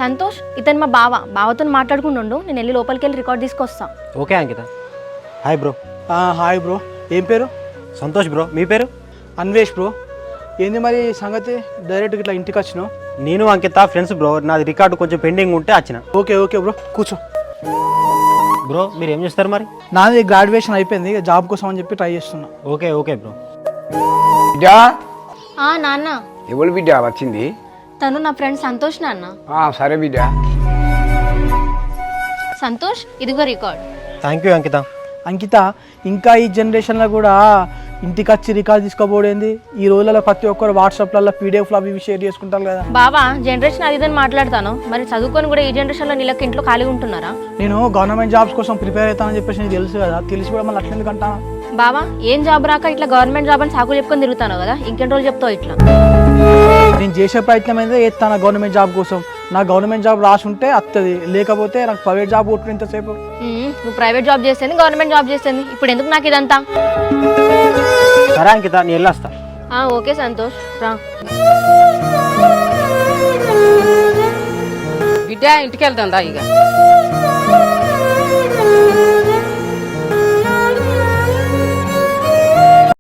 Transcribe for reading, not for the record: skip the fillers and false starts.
సంతోష్, ఇతను మా బావతో మాట్లాడుకుంటుండు. నేను వెళ్ళి లోపలికి వెళ్ళి రికార్డ్ తీసుకొస్తా. Okay Ankita. Hi bro. Hi bro. ఏం పేరు? సంతోష్ బ్రో. మీ పేరు? అన్వేష్ బ్రో. ఏంది మరి సంగతి? డైరెక్ట్గా ఇట్లా ఇంటికి వచ్చినావు? నేను అంకిత ఫ్రెండ్స్ బ్రో. నాది రికార్డు కొంచెం పెండింగ్ ఉంటే వచ్చిన. ఓకే ఓకే బ్రో, కూర్చో. బ్రో మీరు ఏం చేస్తారు మరి? నాది గ్రాడ్యుయేషన్ అయిపోయింది, ఇక జాబ్ కోసం అని చెప్పి ట్రై చేస్తున్నా. Okay okay bro. బిడ్డా, నాన్న, ఎవరు బిడ్డ వచ్చింది? తను నా ఫ్రెండ్ సంతోష్ నాన్న. సరే బిడ్డ. సంతోష్, ఇదిగో రికార్డ్. థ్యాంక్ యూ అంకిత. అంకిత, ఇంకా ఈ జనరేషన్లో కూడా ఇంటికి వచ్చి రికార్డ్ తీసుకోబోడేంది? ఈ రోజులలో ప్రతి ఒక్కరు వాట్సాప్లలో పీడిఎఫ్లు అవి షేర్ చేసుకుంటారు కదా. బావా, జనరేషన్ అది ఇదని మాట్లాడతాను. మరి చదువుకొని కూడా ఈ జనరేషన్లో నీళ్ళకి ఇంట్లో ఖాళీ ఉంటున్నారా? నేను గవర్నమెంట్ జాబ్స్ కోసం ప్రిపేర్ అవుతానని చెప్పేసి నీకు తెలుసు కదా, తెలిసి కూడా మళ్ళీ అట్లా ఎందుకంటా? బావా, ఏం జాబ్ రాక ఇట్లా గవర్నమెంట్ జాబ్ అని సాకు చెప్పుకొని తిరుగుతాను కదా, ఇంకెన్ని రోజులు చెప్తావు ఇట్లా? నేను చేసే ప్రయత్నం అయితే చేస్తాను గవర్నమెంట్ జాబ్ కోసం. నాకు గవర్నమెంట్ జాబ్ రాసి ఉంటే వస్తుంది, లేకపోతే నాకు ప్రైవేట్ జాబ్ కొట్టు ఇంతసేపు. నువ్వు ప్రైవేట్ జాబ్ చేస్తుంది, గవర్నమెంట్ జాబ్ చేస్తుంది, ఇప్పుడు ఎందుకు నాకు ఇదంతా? సరే అంకిత, నేను వెళ్ళొస్తా. ఓకే సంతోష్, రా. బిడ్డ ఇంటికి వెళ్తుందా ఇక?